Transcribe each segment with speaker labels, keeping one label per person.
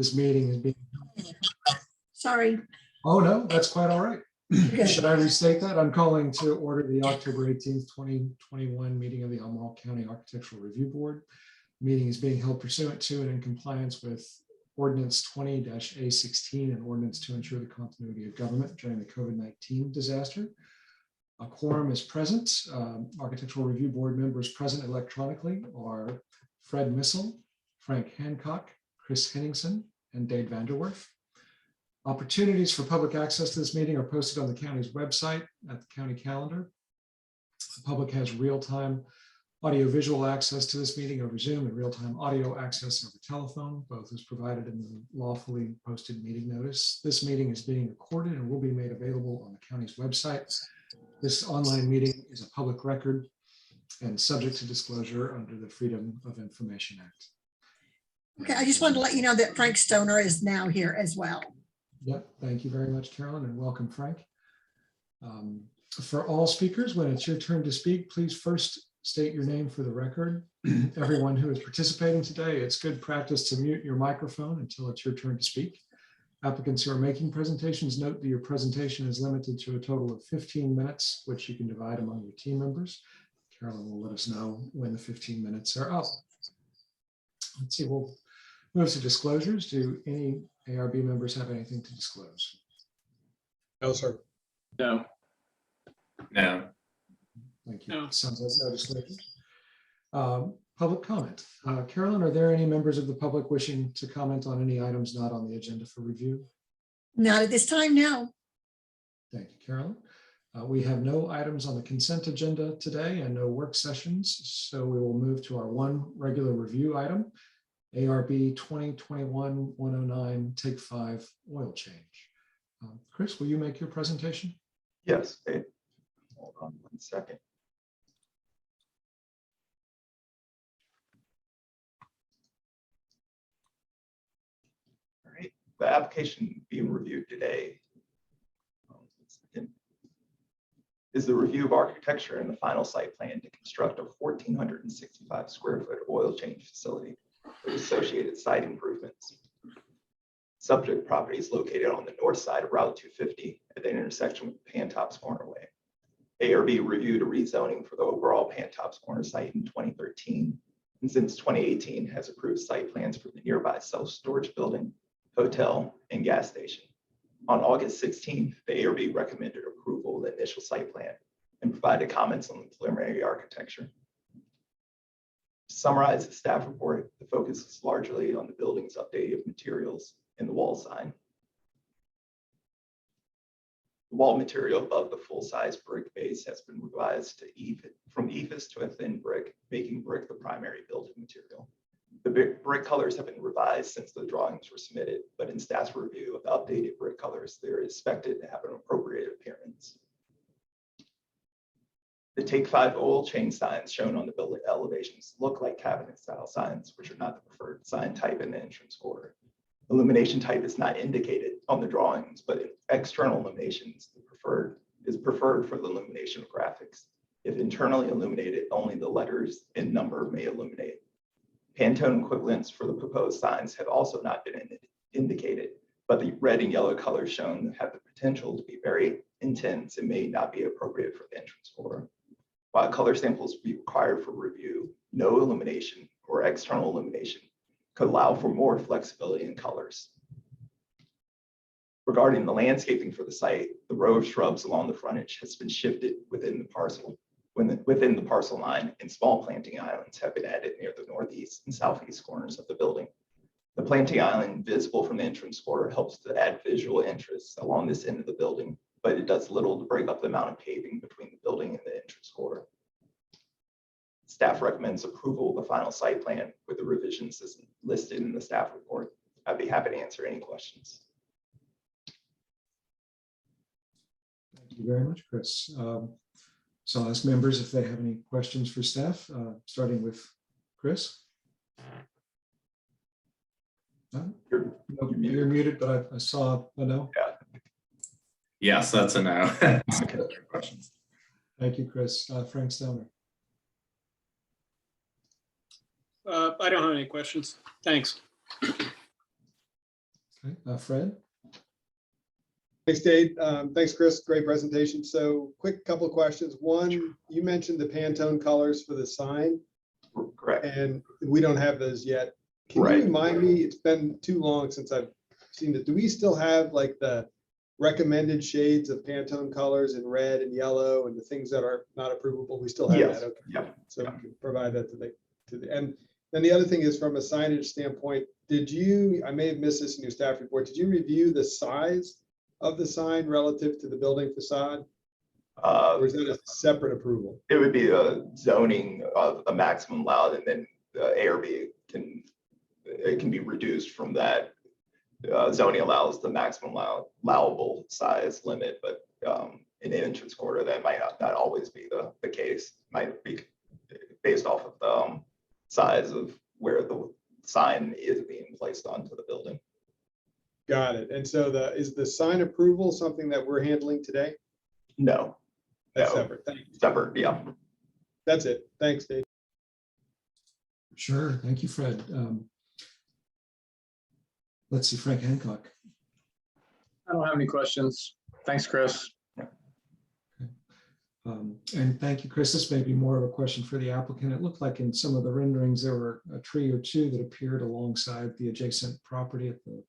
Speaker 1: This meeting is being,
Speaker 2: Sorry.
Speaker 1: oh no, that's quite all right.
Speaker 2: Okay.
Speaker 1: Should I restate that? I'm calling to order the October 18th, 2021 meeting of the Albemarle County Architectural Review Board. Meeting is being held pursuant to and in compliance with Ordinance 20-A16 and ordinance to ensure the continuity of government during the COVID-19 disaster. A quorum is present. Architectural Review Board members present electronically are Fred Missel, Frank Hancock, Chris Henningsen, and Dave Vanderwerf. Opportunities for public access to this meeting are posted on the county's website at the county calendar. The public has real-time audio-visual access to this meeting over Zoom and real-time audio access over telephone. Both is provided in the lawfully posted meeting notice. This meeting is being recorded and will be made available on the county's website. This online meeting is a public record and subject to disclosure under the Freedom of Information Act.
Speaker 2: Okay, I just wanted to let you know that Frank Stoner is now here as well.
Speaker 1: Yep, thank you very much, Carolyn, and welcome, Frank. For all speakers, when it's your turn to speak, please first state your name for the record. Everyone who is participating today, it's good practice to mute your microphone until it's your turn to speak. Applicants who are making presentations, note that your presentation is limited to a total of 15 minutes, which you can divide among your team members. Carolyn will let us know when the 15 minutes are up. Let's see, we'll move to disclosures. Do any ARB members have anything to disclose?
Speaker 3: No, sir.
Speaker 4: No. No.
Speaker 1: Thank you.
Speaker 4: No.
Speaker 1: Sounds like no disclosures. Public comment. Carolyn, are there any members of the public wishing to comment on any items not on the agenda for review?
Speaker 2: Not at this time, no.
Speaker 1: Thank you, Carolyn. We have no items on the consent agenda today and no work sessions, so we will move to our one regular review item, ARB 2021-109, Take 5 oil change. Chris, will you make your presentation?
Speaker 5: Yes, Dave. Hold on 1 second. All right, the application being reviewed today is the review of architecture and the final site plan to construct a 1,465 square foot oil change facility with associated site improvements. Subject property is located on the north side of Route 250 at the intersection with Pantops Corner Way. ARB reviewed a rezoning for the overall Pantops Corner site in 2013, and since 2018 has approved site plans for the nearby self-storage building, hotel, and gas station. On August 16th, the ARB recommended approval of the initial site plan and provided comments on the preliminary architecture. To summarize the staff report, the focus is largely on the building's updated materials and the wall sign. The wall material above the full-size brick base has been revised to from EIFS to a thin brick, making brick the primary building material. The brick colors have been revised since the drawings were submitted, but in staff's review of the updated brick colors, they're expected to have an appropriate appearance. The Take 5 oil change signs shown on the building elevations look like cabinet-style signs, which are not the preferred sign type in the entrance corridor. Illumination type is not indicated on the drawings, but external illumination is preferred for the illumination of graphics. If internally illuminated, only the letters and number may illuminate. Pantone equivalents for the proposed signs have also not been indicated, but the red and yellow colors shown have the potential to be very intense and may not be appropriate for the entrance corridor. While color samples be required for review, no illumination or external illumination could allow for more flexibility in colors. Regarding the landscaping for the site, the row of shrubs along the frontage has been shifted within the parcel line, and small planting islands have been added near the northeast and southeast corners of the building. The planting island visible from the entrance corridor helps to add visual interest along this end of the building, but it does little to break up the amount of paving between the building and the entrance corridor. Staff recommends approval of the final site plan with the revisions as listed in the staff report. I'd be happy to answer any questions.
Speaker 1: Thank you very much, Chris. So I'll ask members if they have any questions for staff, starting with Chris. No? You're muted, but I saw a no.
Speaker 5: Yeah.
Speaker 4: Yes, that's a no. Questions.
Speaker 1: Thank you, Chris. Frank Stoner.
Speaker 3: I don't have any questions. Thanks.
Speaker 1: Okay, Fred?
Speaker 3: Thanks, Dave. Thanks, Chris. Great presentation. So quick couple of questions. One, you mentioned the Pantone colors for the sign,
Speaker 5: Correct.
Speaker 3: and we don't have those yet. Can
Speaker 5: Right.
Speaker 3: you remind me, it's been too long since I've seen it. Do we still have like the recommended shades of Pantone colors in red and yellow and the things that are not approvable? We still have
Speaker 5: Yes.
Speaker 3: that. Okay.
Speaker 5: Yeah.
Speaker 3: So we can provide that to the, and then the other thing is from a signage standpoint, I may have missed this in your staff report, did you review the size of the sign relative to the building facade? Or is that a separate approval?
Speaker 5: It would be a zoning of a maximum allowed, and then the ARB can be reduced from that. Zoning allows the maximum allowable size limit, but in the entrance corridor, that might not always be the case. Might be based off of the size of where the sign is being placed onto the building.
Speaker 3: Got it. And so is the sign approval something that we're handling today?
Speaker 5: No.
Speaker 3: That's
Speaker 5: No.
Speaker 3: separate. Thank you.
Speaker 5: Separate, yeah.
Speaker 3: That's it. Thanks, Dave.
Speaker 1: Sure. Thank you, Fred. Let's see, Frank Hancock.
Speaker 6: I don't have any questions. Thanks, Chris.
Speaker 1: And thank you, Chris. This may be more of a question for the applicant. It looked like in some of the renderings, there were a tree or two that appeared alongside the adjacent property at the, I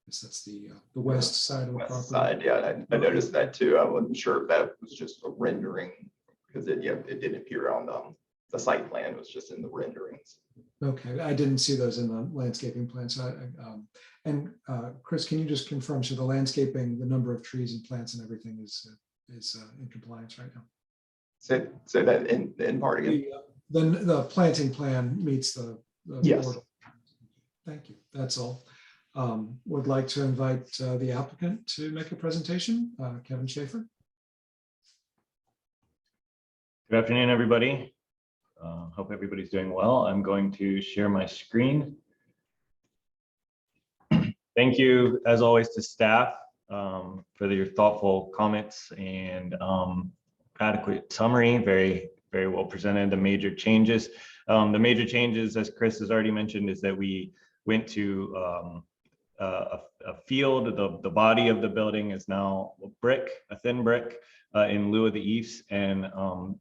Speaker 1: guess that's the west side of the
Speaker 5: West
Speaker 1: property.
Speaker 5: side, yeah, I noticed that too. I wasn't sure if that was just a rendering, because it didn't appear on the site plan. It was just in the renderings.
Speaker 1: Okay, I didn't see those in the landscaping plan. So Chris, can you just confirm, so the landscaping, the number of trees and plants and everything is in compliance right now?
Speaker 5: Say that in part again.
Speaker 1: Then the planting plan meets the
Speaker 5: Yes.
Speaker 1: board. Thank you. That's all. Would like to invite the applicant to make a presentation. Kevin Schaefer.
Speaker 7: Good afternoon, everybody. Hope everybody's doing well. I'm going to share my screen. Thank you, as always, to staff for your thoughtful comments and adequate summary. Very, very well presented. The major changes. The major changes, as Chris has already mentioned, is that we went to a field. The body of the building is now a thin brick. In lieu of the eaves, and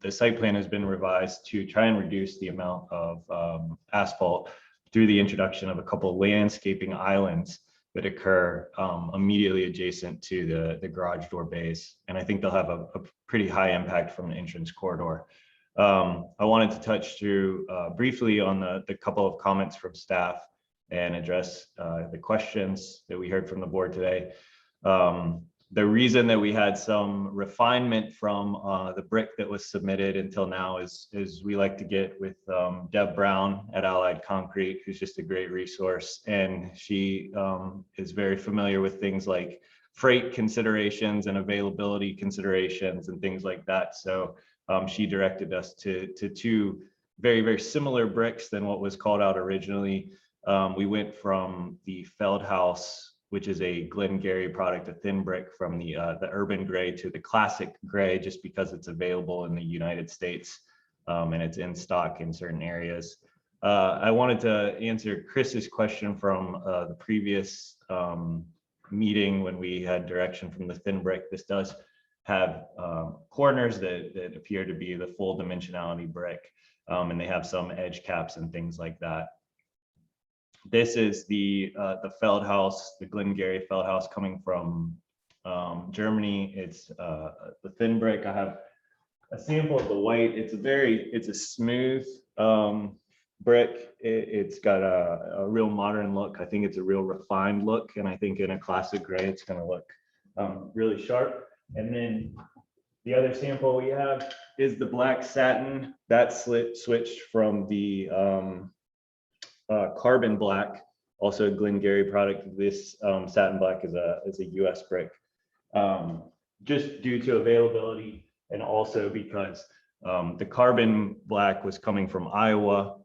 Speaker 7: the site plan has been revised to try and reduce the amount of asphalt through the introduction of a couple of landscaping islands that occur immediately adjacent to the garage door bays. And I think they'll have a pretty high impact from the entrance corridor. I wanted to touch through briefly on the couple of comments from staff and address the questions that we heard from the board today. The reason that we had some refinement from the brick that was submitted until now is we like to get with Deb Brown at Allied Concrete, who's just a great resource. And she is very familiar with things like freight considerations and availability considerations and things like that. So she directed us to two very, very similar bricks than what was called out originally. We went from the Feldhaus, which is a Glengarry product, a thin brick, from the urban gray to the classic gray, just because it's available in the United States and it's in stock in certain areas. I wanted to answer Chris's question from the previous meeting when we had direction from the thin brick. This does have corners that appear to be the full dimensionality brick, and they have some edge caps and things like that. This is the Feldhaus, the Glengarry Feldhaus, coming from Germany. It's the thin brick. I have a sample of the white. It's a smooth brick. It's got a real modern look. I think it's a real refined look, and I think in a classic gray, it's going to look really sharp. And then the other sample we have is the black satin. That switched from the carbon black, also a Glengarry product. This satin black is a US brick, just due to availability, and also because the carbon black was coming from Iowa,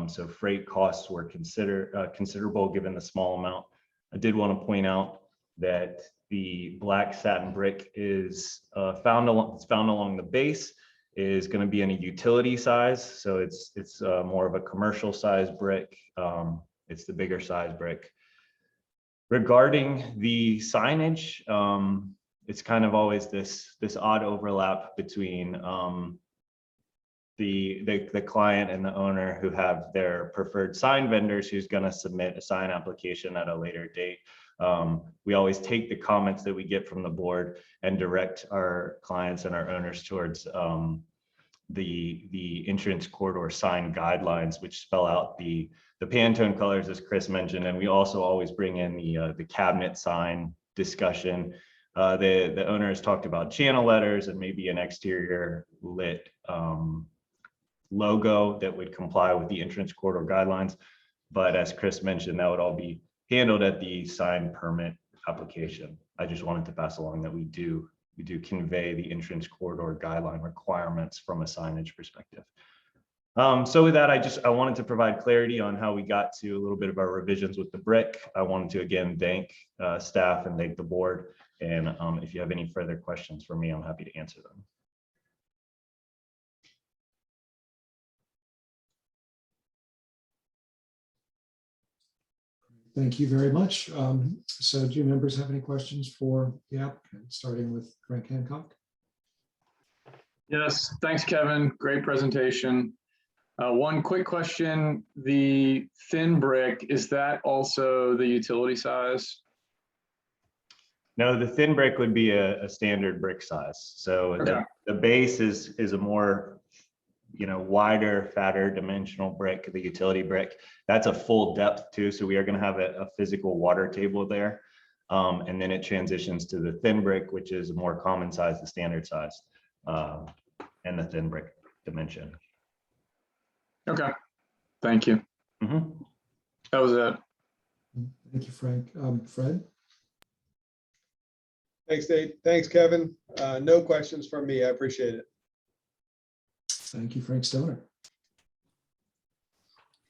Speaker 7: so freight costs were considerable given the small amount. I did want to point out that the black satin brick is found along the base, is going to be in a utility size. So it's more of a commercial size brick. It's the bigger size brick. Regarding the signage, it's kind of always this odd overlap between the client and the owner who have their preferred sign vendors who's going to submit a sign application at a later date. We always take the comments that we get from the board and direct our clients and our owners towards the entrance corridor sign guidelines, which spell out the Pantone colors, as Chris mentioned, and we also always bring in the cabinet sign discussion. The owner has talked about channel letters and maybe an exterior lit logo that would comply with the entrance corridor guidelines. But as Chris mentioned, that would all be handled at the sign permit application. I just wanted to pass along that we do convey the entrance corridor guideline requirements from a signage perspective. So with that, I wanted to provide clarity on how we got to a little bit of our revisions with the brick. I wanted to again thank staff and thank the board. And if you have any further questions for me, I'm happy to answer them.
Speaker 1: Thank you very much. So do members have any questions for the applicant, starting with Frank Hancock?
Speaker 6: Yes, thanks, Kevin. Great presentation. One quick question. The thin brick, is that also the utility size?
Speaker 7: No, the thin brick would be a standard brick size. So
Speaker 6: Okay.
Speaker 7: the base is a more wider, fatter dimensional brick, the utility brick. That's a full depth too. So we are going to have a physical water table there. And then it transitions to the thin brick, which is a more common size, the standard size, and the thin brick dimension.
Speaker 6: Okay, thank you.
Speaker 7: Mm-hmm.
Speaker 6: That was it.
Speaker 1: Thank you, Frank. Fred?
Speaker 3: Thanks, Nate. Thanks, Kevin. No questions from me. I appreciate it.
Speaker 1: Thank you, Frank Stoner.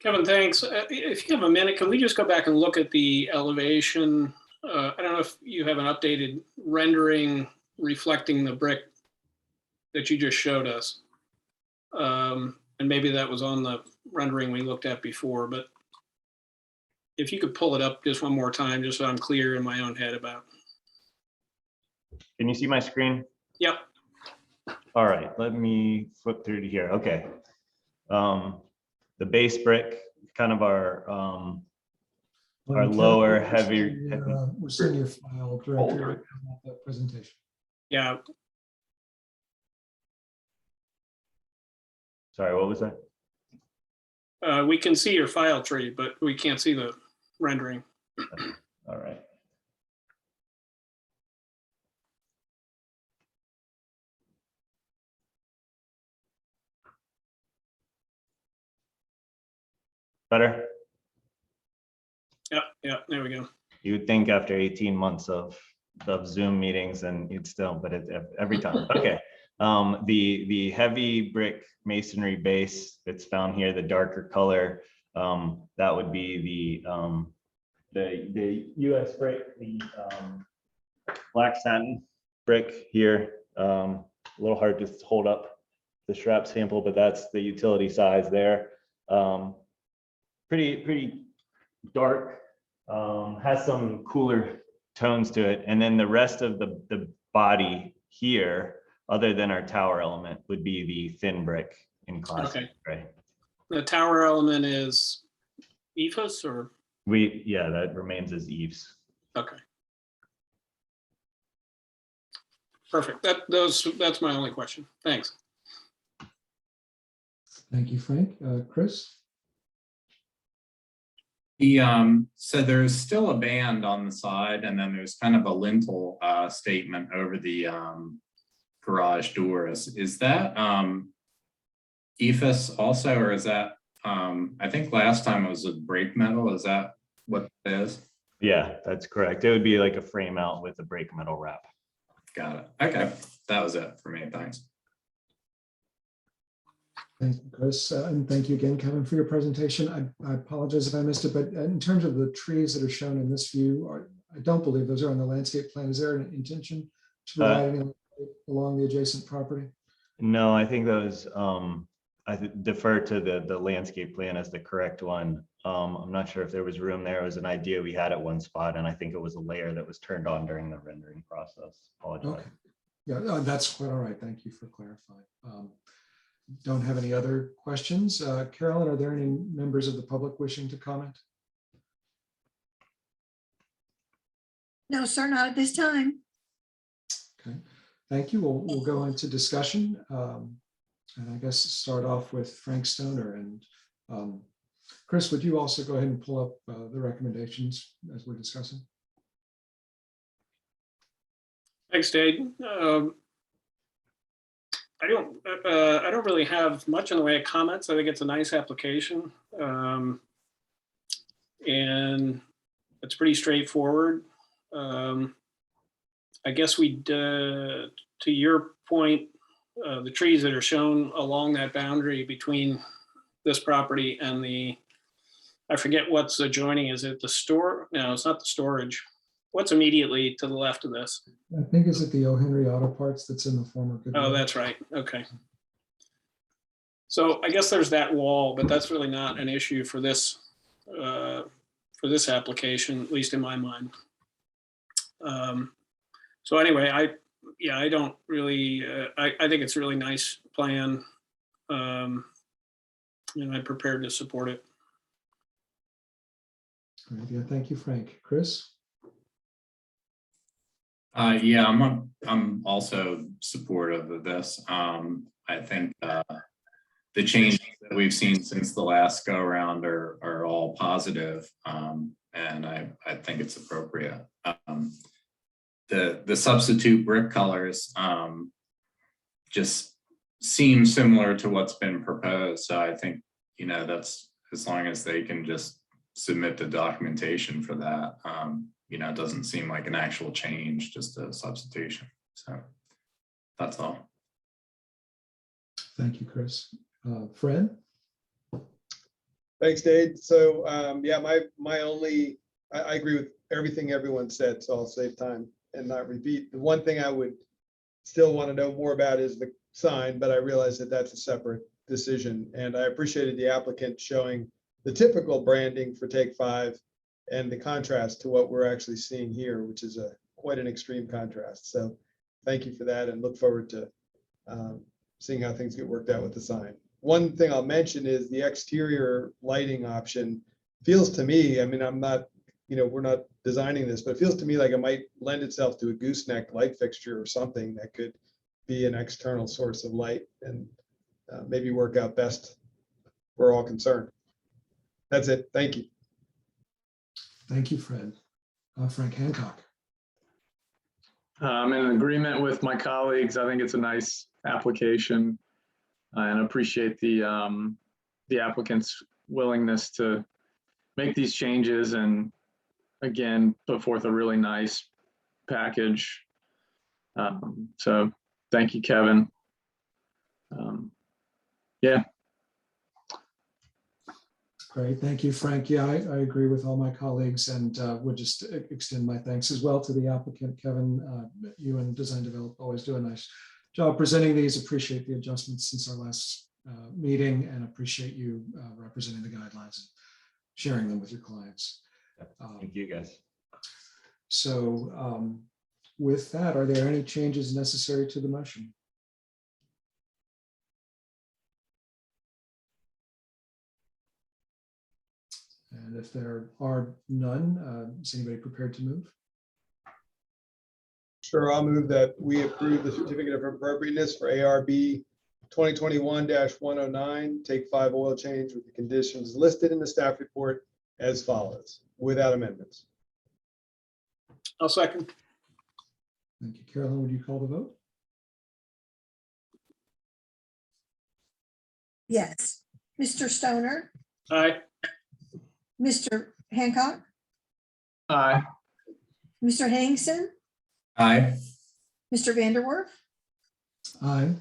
Speaker 8: Kevin, thanks. If you have a minute, can we just go back and look at the elevation? I don't know if you have an updated rendering reflecting the brick that you just showed us. And maybe that was on the rendering we looked at before, but if you could pull it up just one more time, just so I'm clear in my own head about.
Speaker 7: Can you see my screen?
Speaker 8: Yep.
Speaker 7: All right, let me flip through to here. Okay. The base brick, kind of our lower, heavier.
Speaker 1: We're seeing your file directory right now about that presentation.
Speaker 8: Yeah.
Speaker 7: Sorry, what was that?
Speaker 8: We can see your file tree, but we can't see the rendering.
Speaker 7: All right. Better?
Speaker 8: Yeah, there we go.
Speaker 7: You would think after 18 months of Zoom meetings and you'd still, but every time. Okay. The heavy brick masonry base that's found here, the darker color, that would be the US brick, the black satin brick here. A little hard to hold up the strap sample, but that's the utility size there. Pretty dark, has some cooler tones to it. And then the rest of the body here, other than our tower element, would be the thin brick in classic.
Speaker 8: Okay.
Speaker 7: Right.
Speaker 8: The tower element is EFS or?
Speaker 7: Yeah, that remains as eaves.
Speaker 8: Okay. Perfect. That's my only question. Thanks.
Speaker 1: Thank you, Frank. Chris?
Speaker 4: So there's still a band on the side, and then there's kind of a lintel statement over the garage doors. Is that EFS also, or is that I think last time it was a brake metal? Is that what it is?
Speaker 7: Yeah, that's correct. It would be like a frame out with a brake metal wrap.
Speaker 4: Got it. Okay, that was it for me. Thanks.
Speaker 1: Thank you, Chris. And thank you again, Kevin, for your presentation. I apologize if I missed it, but in terms of the trees that are shown in this view, I don't believe those are on the landscape plan. Is there an intention to provide any along the adjacent property?
Speaker 7: No, I think those, I defer to the landscape plan as the correct one. I'm not sure if there was room there. It was an idea we had at one spot, and I think it was a layer that was turned on during the rendering process. Apologize.
Speaker 1: Okay. Yeah, that's quite all right. Thank you for clarifying. Don't have any other questions. Carolyn, are there any members of the public wishing to comment?
Speaker 2: No, sir, not at this time.
Speaker 1: Okay, thank you. We'll go into discussion. And I guess start off with Frank Stoner. And Chris, would you also go ahead and pull up the recommendations as we're discussing?
Speaker 8: Thanks, Dade. I don't really have much in the way of comments. I think it's a nice application. And it's pretty straightforward. I guess to your point, the trees that are shown along that boundary between this property and I forget what's adjoining. Is it the store? No, it's not the storage. What's immediately to the left of this?
Speaker 1: I think is it the O. Henry Auto Parts that's in the former Goodwill?
Speaker 8: Oh, that's right. Okay. So I guess there's that wall, but that's really not an issue for this application, at least in my mind. So anyway, I don't really, I think it's a really nice plan. And I'm prepared to support it.
Speaker 1: Great. Yeah, thank you, Frank. Chris?
Speaker 4: Yeah, I'm also supportive of this. I think the changes that we've seen since the last go around are all positive, and I think it's appropriate. The substitute brick colors just seem similar to what's been proposed. So I think, that's as long as they can just submit the documentation for that. It doesn't seem like an actual change, just a substitution. So that's all.
Speaker 1: Thank you, Chris. Fred?
Speaker 3: Thanks, Dade. So yeah, I agree with everything everyone said, so I'll save time and not repeat. The one thing I would still want to know more about is the sign, but I realize that that's a separate decision. And I appreciated the applicant showing the typical branding for Take 5 and the contrast to what we're actually seeing here, which is quite an extreme contrast. So thank you for that, and look forward to seeing how things get worked out with the sign. One thing I'll mention is the exterior lighting option feels to me, I mean, I'm not, we're not designing this, but it feels to me like it might lend itself to a gooseneck light fixture or something that could be an external source of light and maybe work out best. We're all concerned. That's it. Thank you.
Speaker 1: Thank you, Fred. Frank Hancock.
Speaker 6: I'm in agreement with my colleagues. I think it's a nice application, and appreciate the applicant's willingness to make these changes and, again, put forth a really nice package. So thank you, Kevin. Yeah.
Speaker 1: Great, thank you, Frank. Yeah, I agree with all my colleagues, and would just extend my thanks as well to the applicant, Kevin. You and Design Develop always do a nice job presenting these. Appreciate the adjustments since our last meeting, and appreciate you representing the guidelines and sharing them with your clients.
Speaker 7: Thank you, guys.
Speaker 1: So with that, are there any changes necessary to the motion? And if there are none, is anybody prepared to move?
Speaker 3: Sure, I'll move that we approve the certificate of appropriateness for ARB 2021-109, Take 5 oil change with the conditions listed in the staff report as follows, without amendments.
Speaker 8: I'll second.
Speaker 1: Thank you. Carolyn, would you call the vote?
Speaker 2: Yes. Mr. Stoner,
Speaker 8: Aye.
Speaker 2: Mr. Hancock,
Speaker 6: Aye.
Speaker 2: Mr. Henningsen,
Speaker 4: Aye.
Speaker 2: Mr. Vanderwerf,
Speaker 1: Aye.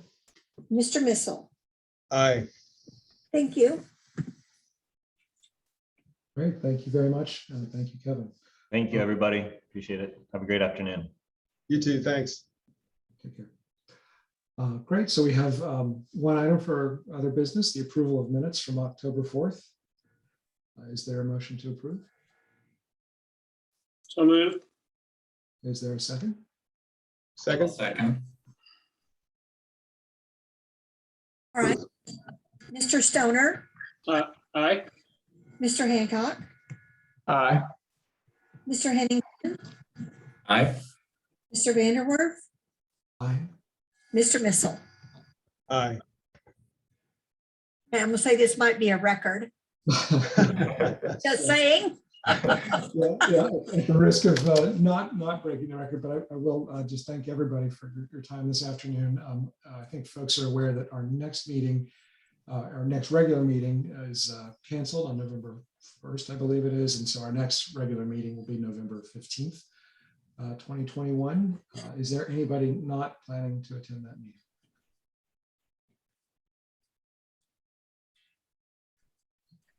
Speaker 2: Mr. Missile.
Speaker 3: Aye.
Speaker 2: Thank you.
Speaker 1: Great. Thank you very much. And thank you, Kevin.
Speaker 7: Thank you, everybody. Appreciate it. Have a great afternoon.
Speaker 3: You too, thanks.
Speaker 1: Take care. Great. So we have one item for other business, the approval of minutes from October 4th. Is there a motion to approve?
Speaker 8: So moved.
Speaker 1: Is there a second?
Speaker 3: Second,
Speaker 4: Second.
Speaker 2: All right. Mr. Stoner,
Speaker 8: Aye.
Speaker 2: Mr. Hancock,
Speaker 6: Aye.
Speaker 2: Mr. Henning,
Speaker 4: Aye.
Speaker 2: Mr. Vanderwerf,
Speaker 1: Aye.
Speaker 2: Mr. Missile.
Speaker 3: aye.
Speaker 2: And I'm gonna say this might be a record. Just saying.
Speaker 1: Yeah, at the risk of not breaking the record, but I will just thank everybody for your time this afternoon. I think folks are aware that our next meeting, our next regular meeting is canceled on November 1st, I believe it is. And so our next regular meeting will be November 15th, 2021. Is there anybody not planning to attend that meeting?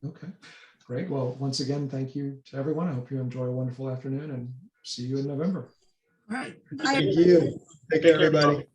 Speaker 1: Okay, great. Well, once again, thank you to everyone. I hope you enjoy a wonderful afternoon and see you in November.
Speaker 2: All right. Bye,
Speaker 3: Thank
Speaker 2: everybody.
Speaker 3: you. Take care, everybody.